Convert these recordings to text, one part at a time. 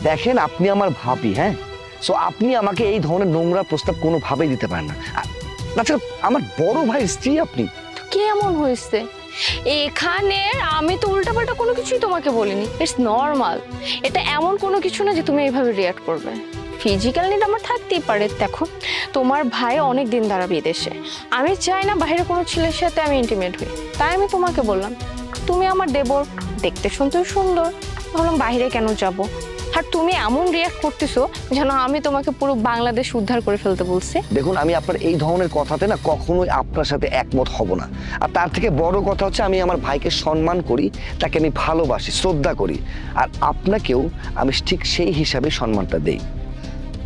দেখেন আপনি আমার ভাবি, হ্যাঁ, সো আপনি আমাকে এই ধরনের নোংরা প্রস্তাব কোনোভাবেই দিতে পারেন না। আচ্ছা, আমার বড় ভাই স্ত্রী আপনি। কেমন হয়েছে এখানে? আমি তো উল্টাপাল্টা কোনো কিছুই তোমাকে বলিনি। It's normal. এটা এমন কোনো কিছু না যে তুমি এইভাবে রিয়াক্ট করবে। ফিজিক্যাল নিড আমার থাকতেই পারে। দেখো, তোমার ভাই অনেক দিন দ্বারা বিদেশে, আমি চাই না বাইরে কোনো ছেলের সাথে আমি ইন্টিমেট হই, তাই আমি তোমাকে বললাম তুমি আমার দেবর, দেখতে শুনতে সুন্দর, ভাবলাম বাইরে কেন যাব। আর তুমি এমন রিয়াক্ট করতেছো যেন আমি তোমাকে পুরো বাংলাদেশ উদ্ধার করে ফেলতে বলছি। দেখুন, আমি আপনার এই ধরনের কথাতে না কখনোই আপনার সাথে একমত হব না। আর তার থেকে বড় কথা হচ্ছে, আমি আমার ভাইকে সম্মান করি, তাকে আমি ভালোবাসি, শ্রদ্ধা করি, আর আপনাকেও আমি ঠিক সেই হিসাবে সম্মানটা দেই।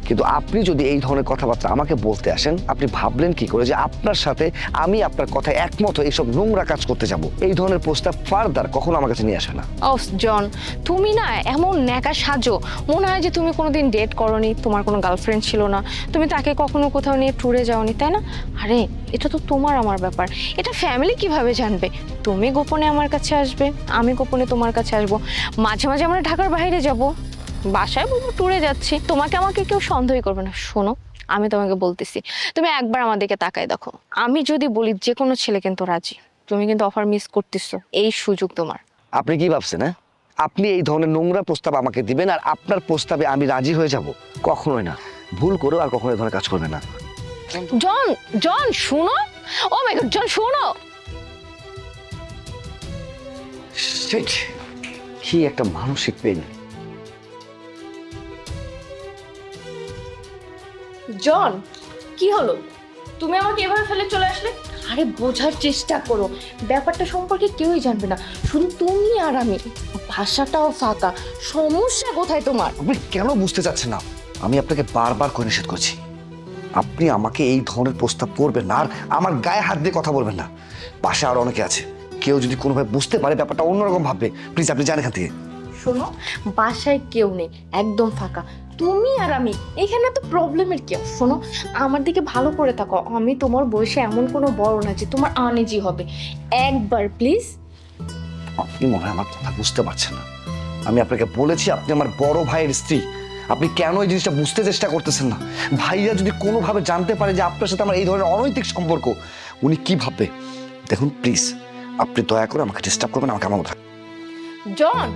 কিন্তু আপনি যদি এই ধরনের কথাবার্তা আমাকে বলতে আসেন, আপনি ভাবলেন কি করে যে আপনার সাথে আমি আপনার কথায় একমত হয়ে এইসব নোংরা কাজ করতে যাব? এই ধরনের প্রস্তাব ফার্দার কখনো আমার কাছে নিয়ে আসে না। ও জন, তুমি না এমন ন্যাকা সাজো, মনে হয় যে তুমি কোনোদিন ডেট করোনি, তোমার কোনো গার্লফ্রেন্ড ছিল না, তুমি তাকে কখনো কোথাও নিয়ে ট্যুরে যাওনি, তাই না? আরে এটা তো তোমার আমার ব্যাপার, এটা ফ্যামিলি কিভাবে জানবে? তুমি গোপনে আমার কাছে আসবে, আমি গোপনে তোমার কাছে আসবো, মাঝে মাঝে আমরা ঢাকার বাইরে যাব, বাসায় বলবো ট্যুরে যাচ্ছি, তোমাকে আমাকে কেউ সন্দেহ করবে না। শোনো, আমি তোমাকে বলতেছি, তুমি একবার আমার দিকে তাকায় দেখো, আমি যদি বলি যে কোনো ছেলে কিন্তু রাজি, তুমি কিন্তু অফার মিস করতেছো, এই সুযোগ তোমার। আপনি কি ভাবছেন, হ্যাঁ, আপনি এই ধরনের নোংরা প্রস্তাব আমাকে দিবেন আর আপনার প্রস্তাবে আমি রাজি হয়ে যাব? কখনোই না। ভুল করো আর কখনো এই ধরনের কাজ করবে না। জন, জন শুনো, ও মাই গড, জন শুনো। শিট, কি একটা মানসিক পেন। জন, কি হলো? তুমি আমাকে এভাবে ফেলে চলে আসলে? আরে বোঝার চেষ্টা করো, ব্যাপারটা সম্পর্কে কেউই জানবে না, শুধু তুমি আর আমি, ভাষাটাও ফাঁকা। সমস্যা কোথায় তোমার? আপনি কেন বুঝতে চাচ্ছেন না? আমি আপনাকে বারবার করে নিষেধ করছি, আপনি আমাকে এই ধরনের প্রস্তাব করবেন না আর আমার গায়ে হাত দিয়ে কথা বলবেন না। পাশে আরো অনেকে আছে, কেউ যদি কোনোভাবে বুঝতে পারে ব্যাপারটা অন্যরকম ভাববে। প্লিজ আপনি যান এখান থেকে। শোনো, বাসায় কেউ নেই, একদম ফাঁকা, তুমি আর আমি, এখানে তো প্রবলেমের কি? শোনো, আমার দিকে ভালো করে থাকো, আমি তোমার বয়সে এমন কোনো বড় না যে তোমার আনইজি হবে, একবার প্লিজ। আপনি মনে হয় আমার কথা বুঝতে পারছেন না। আমি আপনাকে বলেছি আপনি আমার বড় ভাইয়ের স্ত্রী, আপনি কেন এই জিনিসটা বুঝতে চেষ্টা করতেছেন না? ভাইয়া যদি কোনোভাবে জানতে পারে যে আপনার সাথে আমার এই ধরনের অনৈতিক সম্পর্ক, উনি কি ভাববে? দেখুন প্লিজ, আপনি দয়া করে আমাকে ডিস্টার্ব করবেন, আমাকে আমার কথা। জন,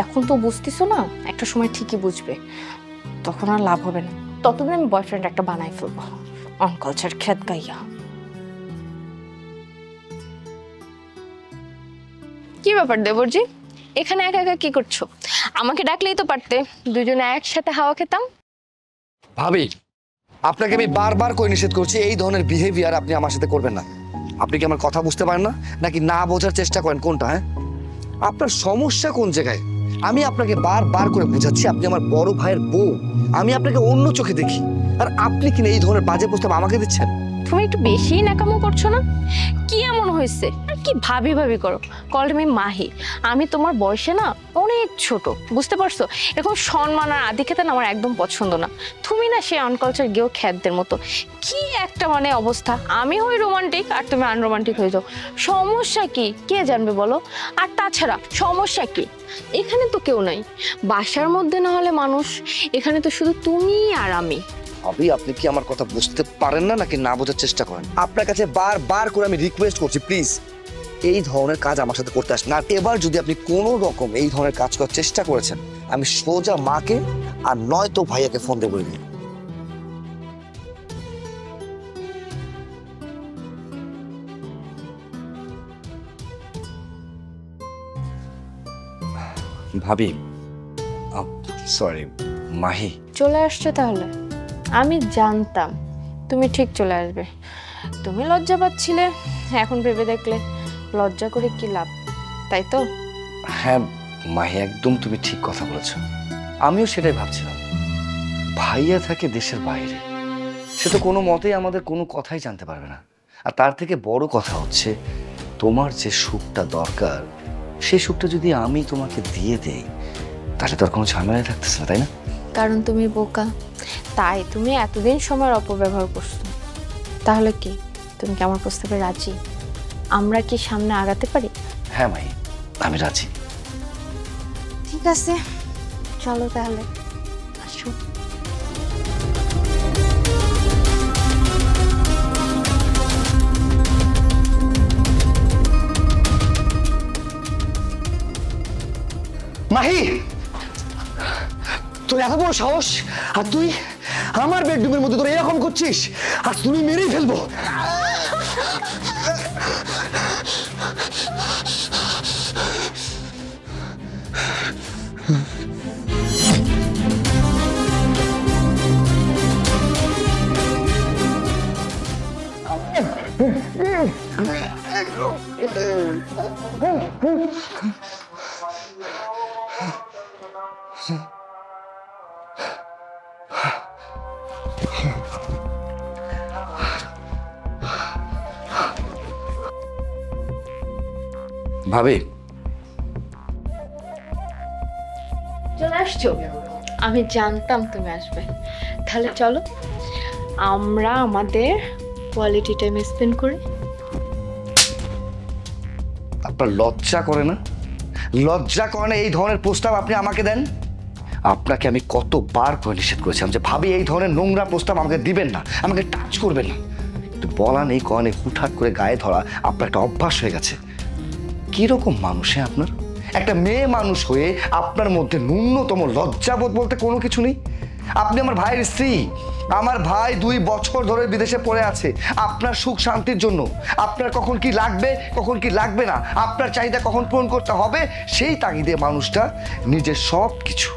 এখন তো বুঝতেছো না, একটা সময় ঠিকই বুঝবে, তখন আর লাভ হবে না, ততদিন আমি বয়ফ্রেন্ড একটা বানাই ফেলবো, অনকালচার খেত গাইয়া। কি ব্যাপার দেবরজি, এখানে একা একা কি করছো? আমাকে ডাকলেই তো পারতে, দুজনে একসাথে হাওয়া খেতাম। ভাবি, আপনাকে আমি বারবার করে নিষেধ করছি এই ধরনের বিহেভিয়ার আপনি আমার সাথে করবেন না। আপনি কি আমার কথা বুঝতে পারেন না, নাকি না বোঝার চেষ্টা করেন? কোনটা? হ্যাঁ, আপনার সমস্যা কোন জায়গায়? আমি আপনাকে বারবার করে বুঝাচ্ছি আপনি আমার বড় ভাইয়ের বউ, আমি আপনাকে অন্য চোখে দেখি, আর আপনি কিনা এই ধরনের বাজে প্রস্তাব আমাকে দিচ্ছেন। তুমি একটু বেশি নাকামো করছো না? কি এমন হয়েছে আর কি ভাবি ভাবি করো? কল মি মাহি, আমি তোমার বয়সে না অনেক ছোট, বুঝতে পারছো? এরকম সম্মান আর আধিক্যতা না আমার একদম পছন্দ না। তুমি না সে আনকালচার গেও খ্যাতদের মতো, কি একটা মানে অবস্থা। আমি হই রোমান্টিক আর তুমি আনরোমান্টিক হয়ে যাও, সমস্যা কি? কে জানবে বলো? আর তাছাড়া সমস্যা কি? এখানে তো কেউ নাই, বাসার মধ্যে না হলে মানুষ, এখানে তো শুধু তুমি আর আমি। ভাবি, আপনি কি আমার কথা বুঝতে পারেন না, নাকি না বোঝার চেষ্টা করেন? আপনার কাছে বারবার করে আমি রিকোয়েস্ট করছি, প্লিজ এই ধরনের কাজ আমার সাথে করতে আসেন না। এবার যদি আপনি কোনো রকম এই ধরনের কাজ করার চেষ্টা করেছেন, আমি সোজা মাকে আর নয়তো ভাইয়াকে ফোন দিয়ে বলে দিই। ভাবি, সরি মাহি। চলে আসছো তাহলে? আমি জানতাম তুমি ঠিক চলে আসবে। তুমি লজ্জা পাচ্ছিলে, এখন ভেবে দেখলে লজ্জা করে কি লাভ, তাই তো? হ্যাঁ মাহি, একদম তুমি ঠিক কথা বলেছ। আমিও সেটাই ভাবছিলাম। ভাইয়া থাকে দেশের বাইরে, সে তো কোনো মতেই আমাদের কোনো কথাই জানতে পারবে না। আর তার থেকে বড় কথা হচ্ছে, তোমার যে সুখটা দরকার, সেই সুখটা যদি আমি তোমাকে দিয়ে দেই, তাহলে তোর কোনো ঝামেলায় থাকতেছে না, তাই না? কারণ তুমি বোকা, তাই তুমি এতদিন সময়ের অপব্যবহার করছো। তাহলে কি তুমি কি আমার প্রস্তাবে রাজি? আমরা কি সামনে আগাতে পারি? হ্যাঁ মাহি, আমি রাজি। ঠিক আছে, চলো তাহলে, আসো। মাহি, তোর এত বড় সাহস, আর তুই আমার বেডরুমের মধ্যে তোর এরকম করছিস? আর তুমি মেরেই ফেলবো। ভাবি, চলে আসছো? আমি জানতাম তুমি আসবে। তাহলে চলো আমরা আমাদের কোয়ালিটি টাইম স্পেন্ড করি। আপনার লজ্জা করে না? লজ্জা করে না এই ধরনের প্রস্তাব আপনি আমাকে দেন? আপনাকে আমি কতবার করে নিষেধ করেছিলাম যে ভাবি এই ধরনের নোংরা প্রস্তাব আমাকে দিবেন না, আমাকে টাচ করবেন না। কিন্তু বলা নেই কয়া নেই, হুটহাট করে গায়ে ধরা আপনার একটা অভ্যাস হয়ে গেছে। কিরকম মানুষ আপনার? একটা মেয়ে মানুষ হয়ে আপনার মধ্যে ন্যূনতম লজ্জাবোধ বলতে কোনো কিছু নেই। আপনি আমার ভাইয়ের স্ত্রী। আমার ভাই 2 বছর ধরে বিদেশে পড়ে আছে আপনার সুখ শান্তির জন্য। আপনার কখন কি লাগবে, কখন কি লাগবে না, আপনার চাহিদা কখন পূরণ করতে হবে, সেই তাগিদে মানুষটা নিজের সব কিছু,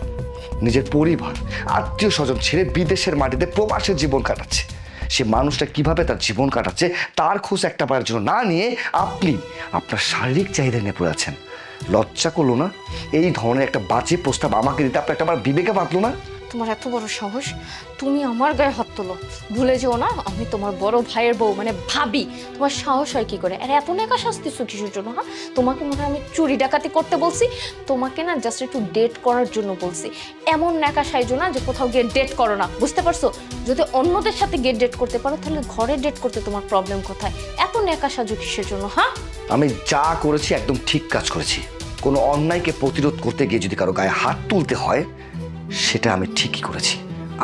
নিজের পরিবার, আত্মীয় স্বজন ছেড়ে বিদেশের মাটিতে প্রবাসের জীবন কাটাচ্ছে। সে মানুষটা কিভাবে তার জীবন কাটাচ্ছে তার খোঁজ একটা পাওয়ার জন্য না নিয়ে আপনি আপনার শারীরিক চাহিদা নিয়ে পড়ে আছেন। লজ্জা করলো না এই ধরনের একটা বাজে প্রস্তাব আমাকে দিতে? আপনার একটা আমার বিবেকে বাঁধলো না? তোমার এত বড় সাহস, তুমি আমার গায়ে হাত তোলো। ভুলে যেও না আমি তোমার বড় ভাইয়ের বউ, মানে ভাবি। তোমার সাহস হয় কি করে? আর এত নেকা শাস্তিছো কিছুর জন্য? হ্যাঁ, তোমাকে মনে হয় আমি চুরি ডাকাতি করতে বলছি? তোমাকে না জাস্ট একটু ডেট করার জন্য বলছি। এমন নেকা সাইজো না যে কোথাও গিয়ে ডেট করো না, বুঝতে পারছো? যদি অন্যদের সাথে গিয়ে ডেট করতে পারো তাহলে ঘরে ডেট করতে তোমার প্রবলেম কোথায়? এত নেকা সাজো কিসের জন্য? হ্যাঁ, আমি যা করেছি একদম ঠিক কাজ করেছি। কোনো অন্যায়কে প্রতিরোধ করতে গিয়ে যদি কারো গায়ে হাত তুলতে হয় সেটা আমি ঠিকই করেছি।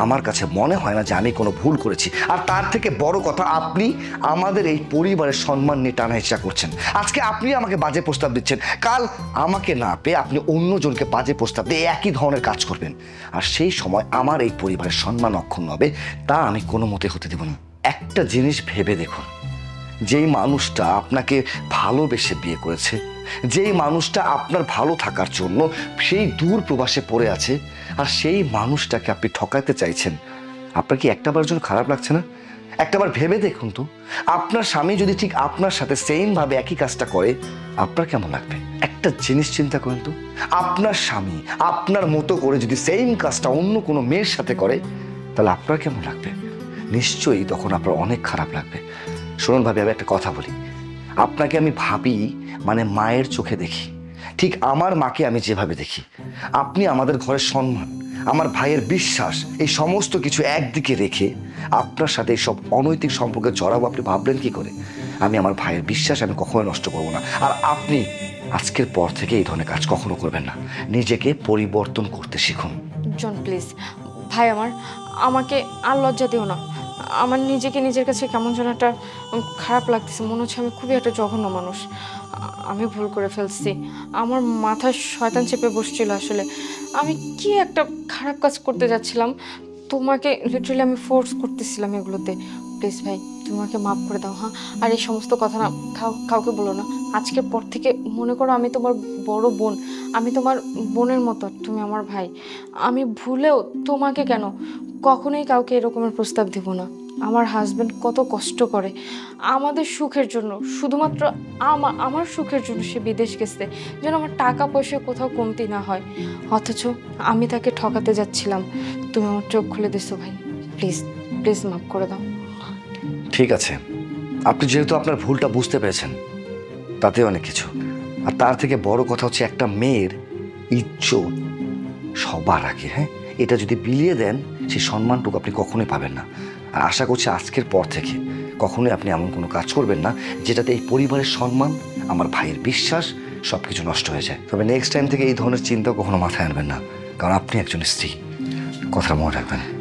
আমার কাছে মনে হয় না যে আমি কোনো ভুল করেছি। আর তার থেকে বড় কথা, আপনি আমাদের এই পরিবারের সম্মান নিয়ে টানাহেচড়া করছেন। আজকে আপনি আমাকে বাজে প্রস্তাব দিচ্ছেন, কাল আমাকে না পেয়ে আপনি অন্যজনকে বাজে প্রস্তাব দিয়ে একই ধরনের কাজ করবেন। আর সেই সময় আমার এই পরিবারের সম্মান অক্ষুণ্ণ হবে, তা আমি কোনো মতে হতে দেব না। একটা জিনিস ভেবে দেখুন, যেই মানুষটা আপনাকে ভালোবেসে বিয়ে করেছে, যেই মানুষটা আপনার ভালো থাকার জন্য সেই দূর প্রবাসে পড়ে আছে, আর সেই মানুষটাকে আপনি ঠকাতে চাইছেন, আপনার কি একটাবার জন্য খারাপ লাগছে না? একটাবার ভেবে দেখুন তো, আপনার স্বামী যদি ঠিক আপনার সাথে সেম ভাবে একই কাজটা করে আপনার কেমন লাগবে? একটা জিনিস চিন্তা করেন তো, আপনার স্বামী আপনার মতো করে যদি সেম কাজটা অন্য কোনো মেয়ের সাথে করে তাহলে আপনার কেমন লাগবে? নিশ্চয়ই তখন আপনার অনেক খারাপ লাগবে। শুনুন ভাবি, আমি একটা কথা বলি, আপনাকে আমি ভাবি মানে মায়ের চোখে দেখি, ঠিক আমার মাকে আমি যেভাবে দেখি। আপনি আমাদের ঘরের সম্মান, আমার ভাইয়ের বিশ্বাস, এই সমস্ত কিছু একদিকে রেখে আপনার সাথে এইসব অনৈতিক সম্পর্কে জড়াবো আপনি ভাবলেন কি করে? আমি আমার ভাইয়ের বিশ্বাস আমি কখনো নষ্ট করবো না। আর আপনি আজকের পর থেকে এই ধরনের কাজ কখনো করবেন না। নিজেকে পরিবর্তন করতে শিখুন। জন প্লিজ, ভাই আমার, আমাকে আর লজ্জা দিও না। আমার নিজেকে নিজের কাছে কেমন যেন একটা খারাপ লাগতেছে, মনে হচ্ছে আমি খুবই একটা জঘন্য মানুষ। আমি ভুল করে ফেলছি, আমার মাথায় শয়তান চেপে বসছিল। আসলে আমি কি একটা খারাপ কাজ করতে যাচ্ছিলাম, তোমাকে লিটারালি আমি ফোর্স করতেছিলাম এগুলোতে। প্লিজ ভাই, তুমি আমাকে মাফ করে দাও। হ্যাঁ, আর এই সমস্ত কথা না কাউকে বলো না। আজকের পর থেকে মনে করো আমি তোমার বড় বোন, আমি তোমার বোনের মতো, তুমি আমার ভাই। আমি ভুলেও তোমাকে কেন, কখনোই কাউকে এরকমের প্রস্তাব দেব না। আমার হাজব্যান্ড কত কষ্ট করে আমাদের সুখের জন্য, শুধুমাত্র আমার সুখের জন্য সে বিদেশ গেছে, যেন আমার টাকা পয়সা কোথাও কমতি না হয়। অথচ আমি তাকে ঠকাতে যাচ্ছিলাম, তুমি আমার চোখ খুলে দিছো ভাই। প্লিজ প্লিজ মাফ করে দাও। ঠিক আছে, আপনি যেহেতু আপনার ভুলটা বুঝতে পেরেছেন তাতে অনেক কিছু। আর তার থেকে বড় কথা হচ্ছে একটা মেয়ের ইজ্জত সবার আগে। হ্যাঁ, এটা যদি বিলিয়ে দেন সেই সম্মানটুকু আপনি কখনোই পাবেন না। আর আশা করছি আজকের পর থেকে কখনোই আপনি এমন কোনো কাজ করবেন না যেটাতে এই পরিবারের সম্মান, আমার ভাইয়ের বিশ্বাস সব কিছু নষ্ট হয়ে যায়। তবে নেক্সট টাইম থেকে এই ধরনের চিন্তা কখনো মাথায় আনবেন না, কারণ আপনি একজন স্ত্রী। কথাটা মনে রাখবেন।